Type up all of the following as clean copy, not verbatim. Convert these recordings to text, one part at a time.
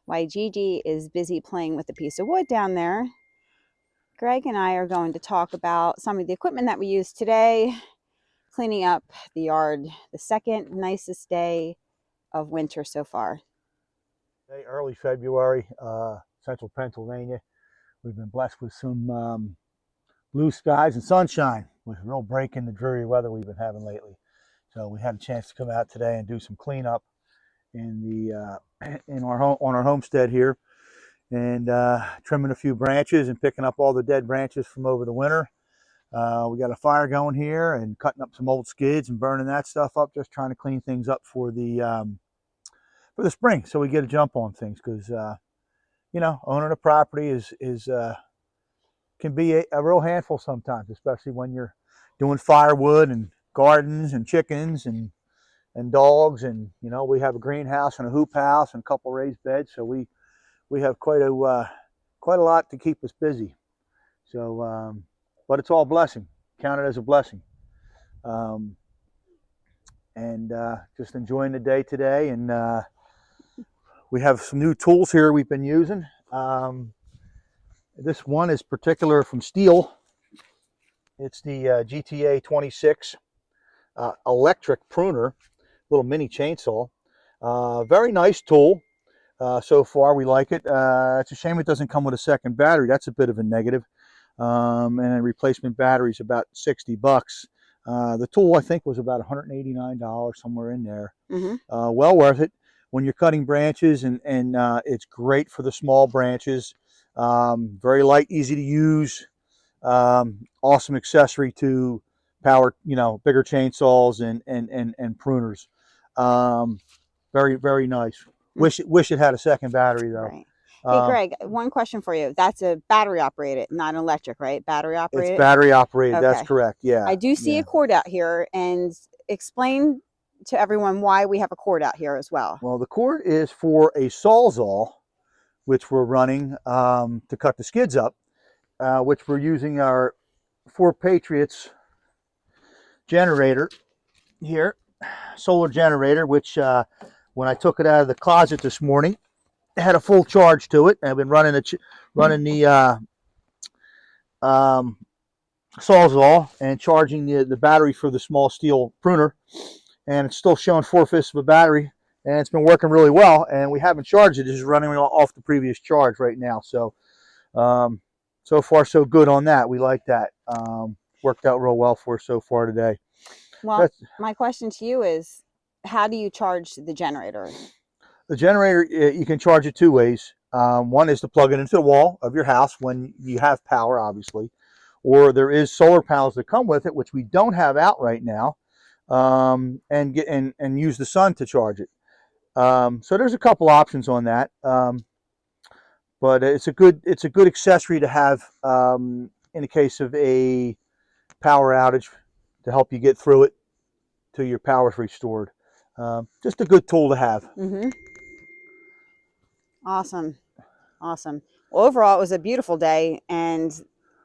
While Gigi is busy playing with a piece of wood down there, Greg and I are going to talk about some of the equipment that we used today, cleaning up the yard, the second nicest day of winter so far. Early February, central Pennsylvania. We've been blessed with some blue skies and sunshine with a real break in the dreary weather we've been having lately. So we had a chance to come out today and do some cleanup in the in our home on our homestead here, and trimming a few branches and picking up all the dead branches from over the winter. We got a fire going here and cutting up some old skids and burning that stuff up, just trying to clean things up for the spring, so we get a jump on things, because you know, owning a property is can be a real handful sometimes, especially when you're doing firewood and gardens and chickens and dogs, and you know, we have a greenhouse and a hoop house and a couple raised beds, so we have quite a lot to keep us busy. So, but it's all a blessing. Count it as a blessing. And just enjoying the day today, and we have some new tools here we've been using. This one is particular from Stihl. It's the GTA 26 electric pruner, little mini chainsaw. Very nice tool. So far, we like it. It's a shame it doesn't come with a second battery. That's a bit of a negative. And a replacement battery is about $60. The tool, I think, was about $189, somewhere in there. Well worth it when you're cutting branches, and it's great for the small branches. Very light, easy to use. Awesome accessory to power, you know, bigger chainsaws and pruners. Very, very nice. Wish it had a second battery though. Right. Hey Greg, one question for you. That's a battery operated, not an electric, right? Battery operated? It's battery operated. Okay. That's correct. Yeah. I do see a cord out here, and explain to everyone why we have a cord out here as well. Well, the cord is for a Sawzall, which we're running to cut the skids up, which we're using our 4Patriots generator here, solar generator, which when I took it out of the closet this morning, it had a full charge to it. I've been running the Sawzall and charging the battery for the small Stihl pruner, and it's still showing 4/5 of a battery, and it's been working really well, and we haven't charged it. It's just running off the previous charge right now. So so far so good on that. We like that. Worked out real well for us so far today. Well, my question to you is, how do you charge the generator? The generator, you can charge it two ways. One is to plug it into the wall of your house when you have power, obviously, or there is solar panels that come with it, which we don't have out right now, and use the sun to charge it. So there's a couple options on that, but it's a good accessory to have in the case of a power outage, to help you get through it till your power's restored. Just a good tool to have. Awesome. Awesome. Well, overall, it was a beautiful day, and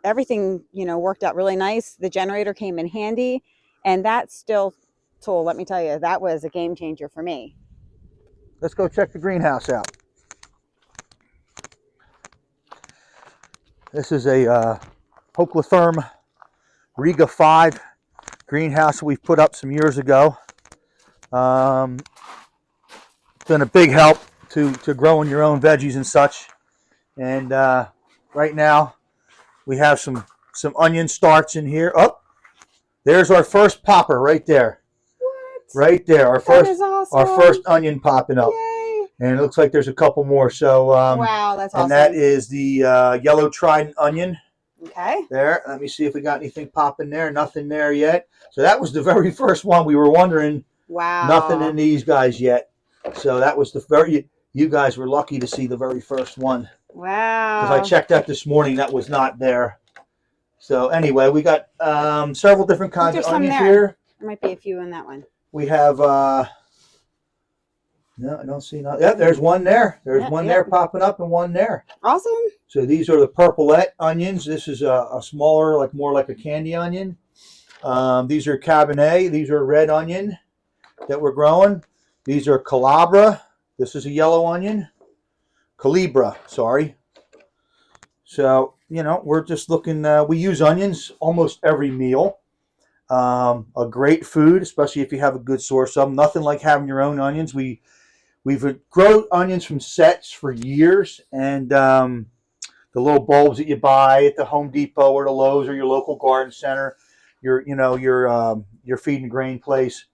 everything, you know, worked out really nice. The generator came in handy, and that Stihl tool, let me tell you, that was a game changer for me. Let's go check the greenhouse out. This is a Hoclatherm Riga 5 greenhouse we've put up some years ago. Been a big help to growing your own veggies and such. And right now we have some onion starts in here. Oh, there's our first popper right there. What? Right there, our Awesome. first onion popping up. Yay. And it looks like there's a couple more. So wow, that's awesome. And that is the yellow trident onion. Okay. There. Let me see if we got anything popping there. Nothing there yet. So that was the very first one. We were wondering. Wow. Nothing in these guys yet. So that was you guys were lucky to see the very first one. Wow. Because I checked that this morning, that was not there. So anyway, we got several different kinds of onions here. There might be a few in that one. We have no, I don't see nothing. Yeah, there's one there. There's one there popping up and one there. Awesome. So these are the purpleette onions. This is a smaller, more like a candy onion. These are Cabernet. These are red onion that we're growing. These are Calabra. This is a yellow onion. Calibra, sorry. So, you know, we're just looking, we use onions almost every meal. A great food, especially if you have a good source of them. Nothing like having your own onions. We've grown onions from sets for years, and the little bulbs that you buy at the Home Depot or the Lowe's or your local garden center, your feed and grain place,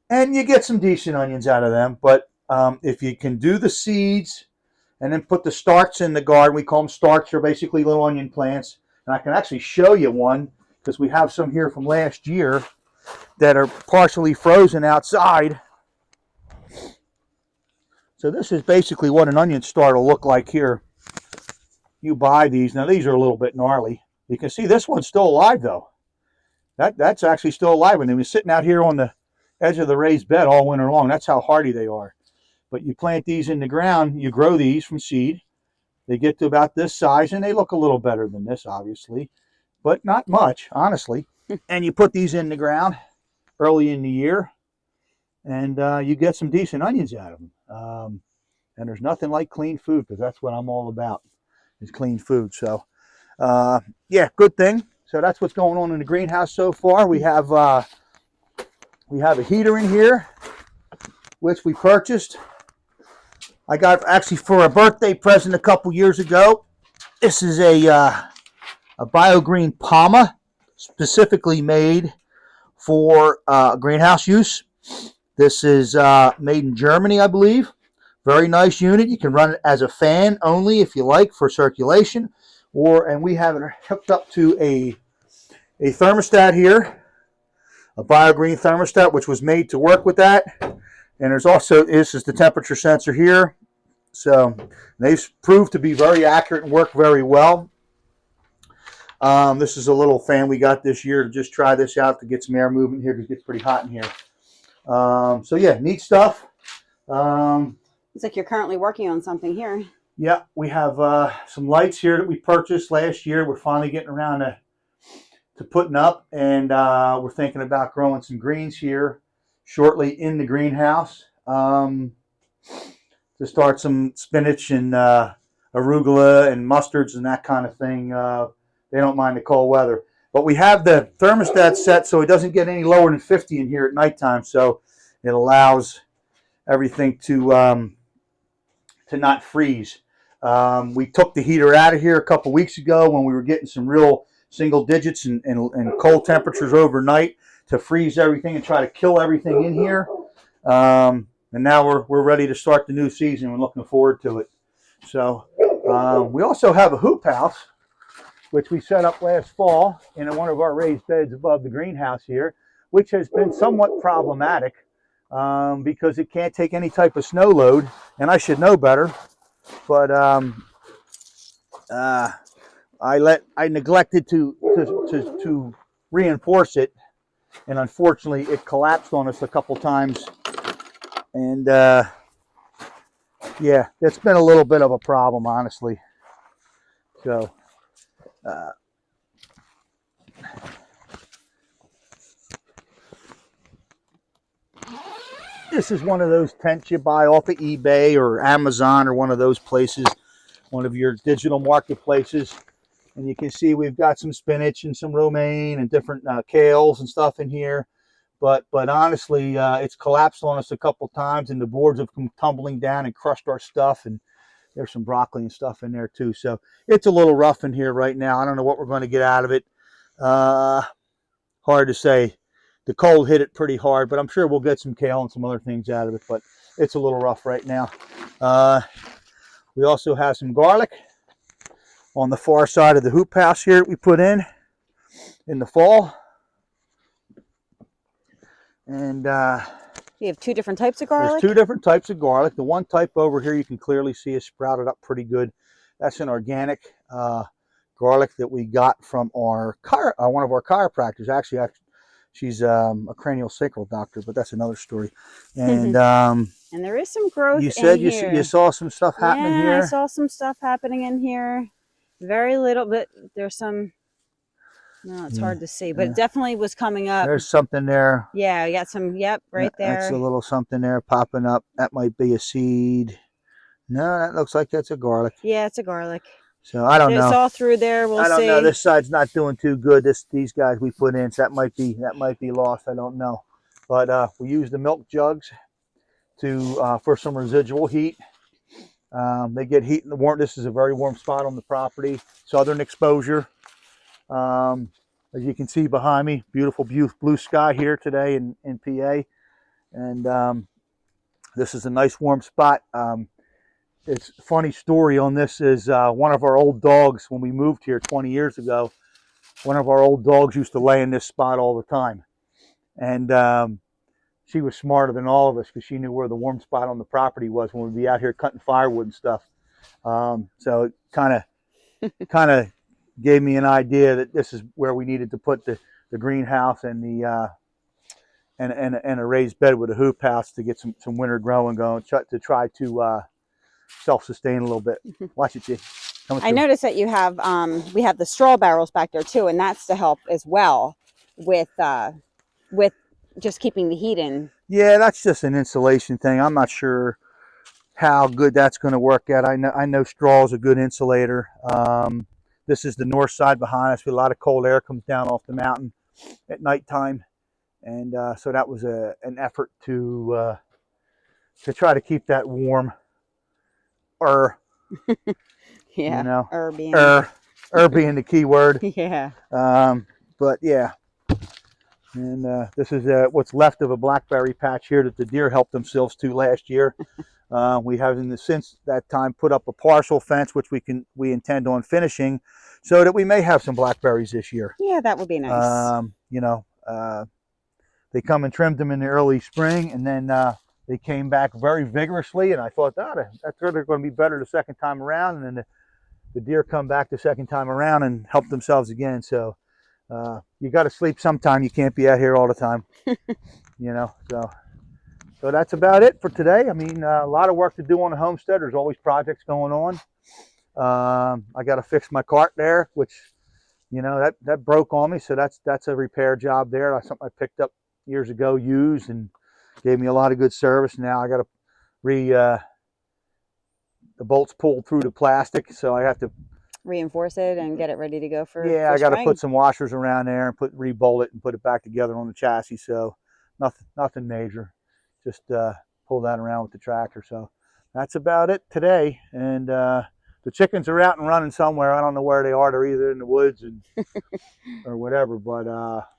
and you get some decent onions out of them. But if you can do the seeds and then put the starts in the garden, we call them starts. They're basically little onion plants, and I can actually show you one because we have some here from last year that are partially frozen outside. So this is basically what an onion start will look like here. You buy these. Now these are a little bit gnarly. You can see this one's still alive though. That's actually still alive, and they've been sitting out here on the edge of the raised bed all winter long. That's how hardy they are. But you plant these in the ground, you grow these from seed. They get to about this size, and they look a little better than this, obviously, but not much, honestly. And you put these in the ground early in the year, and you get some decent onions out of them. And there's nothing like clean food, because that's what I'm all about, is clean food. So, yeah, good thing. So that's what's going on in the greenhouse so far. We have a heater in here, which we purchased. I got actually for a birthday present a couple years ago. This is a BioGreen Palma, specifically made for greenhouse use. This is made in Germany, I believe. Very nice unit. You can run it as a fan only if you like for circulation, and we have it hooked up to a thermostat here, a BioGreen thermostat, which was made to work with that. And there's also, this is the temperature sensor here. So they've proved to be very accurate and work very well. This is a little fan we got this year to just try this out to get some air movement here because it gets pretty hot in here. So yeah, neat stuff. It's like you're currently working on something here. Yeah, we have some lights here that we purchased last year. We're finally getting around to putting up, and we're thinking about growing some greens here shortly in the greenhouse, to start some spinach and arugula and mustards and that kind of thing. They don't mind the cold weather. But we have the thermostat set so it doesn't get any lower than 50 in here at nighttime, so it allows everything to not freeze. We took the heater out of here a couple weeks ago when we were getting some real single digits and cold temperatures overnight to freeze everything and try to kill everything in here. And now we're ready to start the new season. We're looking forward to it. So we also have a hoop house, which we set up last fall in one of our raised beds above the greenhouse here, which has been somewhat problematic because it can't take any type of snow load, and I should know better. But I neglected to reinforce it, and unfortunately it collapsed on us a couple times, and yeah, it's been a little bit of a problem, honestly. So this is one of those tents you buy off of eBay or Amazon or one of those places, one of your digital marketplaces. And you can see we've got some spinach and some romaine and different kales and stuff in here. But honestly, it's collapsed on us a couple times, and the boards have come tumbling down and crushed our stuff. And there's some broccoli and stuff in there too. So it's a little rough in here right now. I don't know what we're going to get out of it. Hard to say. The cold hit it pretty hard, but I'm sure we'll get some kale and some other things out of it. But it's a little rough right now. We also have some garlic on the far side of the hoop house here that we put in the fall. And You have two different types of garlic? there's two different types of garlic. The one type over here you can clearly see is sprouted up pretty good. That's an organic garlic that we got from our one of our chiropractors. Actually, she's a cranial sacral doctor, but that's another story. And and there is some growth. You said in here. you saw some stuff happening here. I saw some stuff happening in here. Very little, but there's some. No, it's hard to see, but it definitely was coming up. There's something there. Yeah, we got some. Yep, right there. That's a little something there popping up. That might be a seed. No, that looks like that's a garlic. Yeah, it's a garlic. So I don't It's know. all through there. We'll I don't know. see. This side's not doing too good. These guys we put in, so that might be lost. I don't know. But we use the milk jugs to for some residual heat. They get heat in the warm. This is a very warm spot on the property. Southern exposure. As you can see behind me, beautiful blue sky here today in PA. And this is a nice warm spot. It's a funny story on this is one of our old dogs, when we moved here 20 years ago, one of our old dogs used to lay in this spot all the time. And she was smarter than all of us because she knew where the warm spot on the property was when we'd be out here cutting firewood and stuff. So it kind of gave me an idea that this is where we needed to put the greenhouse and the and a raised bed with a hoop house to get some winter growing going, to try to self-sustain a little bit. Watch it, G. I noticed that you have we have the straw barrels back there too, and that's to help as well with just keeping the heat in. Yeah, that's just an insulation thing. I'm not sure how good that's going to work out. I know straw is a good insulator. This is the north side behind us. A lot of cold air comes down off the mountain at nighttime, and so that was an effort to try to keep that warm. Yeah, you know, being the key word. yeah. But yeah, and this is what's left of a blackberry patch here that the deer helped themselves to last year. We have since that time put up a partial fence, which we intend on finishing, so that we may have some blackberries this year. Yeah, that would be nice. You know, they come and trimmed them in the early spring, and then they came back very vigorously, and I thought, that's really going to be better the second time around. And then the deer come back the second time around and help themselves again. So you got to sleep sometime. You can't be out here all the time. You know, so that's about it for today. I mean, a lot of work to do on the homestead. There's always projects going on. I got to fix my cart there, which, you know, that broke on me. So that's a repair job there. That's something I picked up years ago, used, and gave me a lot of good service. Now I got to the bolts pulled through the plastic, so I have to reinforce it and get it ready to go for I got to spring. put some washers around there and rebolt it and put it back together on the chassis. So nothing major, just pull that around with the tractor. So that's about it today. And the chickens are out and running somewhere. I don't know where they are. They're either in the woods or whatever, but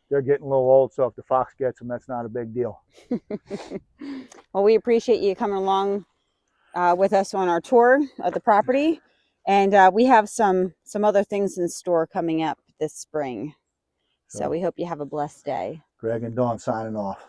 they're getting a little old, so if the fox gets them, that's not a big deal. Well, we appreciate you coming along with us on our tour of the property, and we have some other things in store coming up this spring. So we hope you have a blessed day. Greg and Dawn signing off.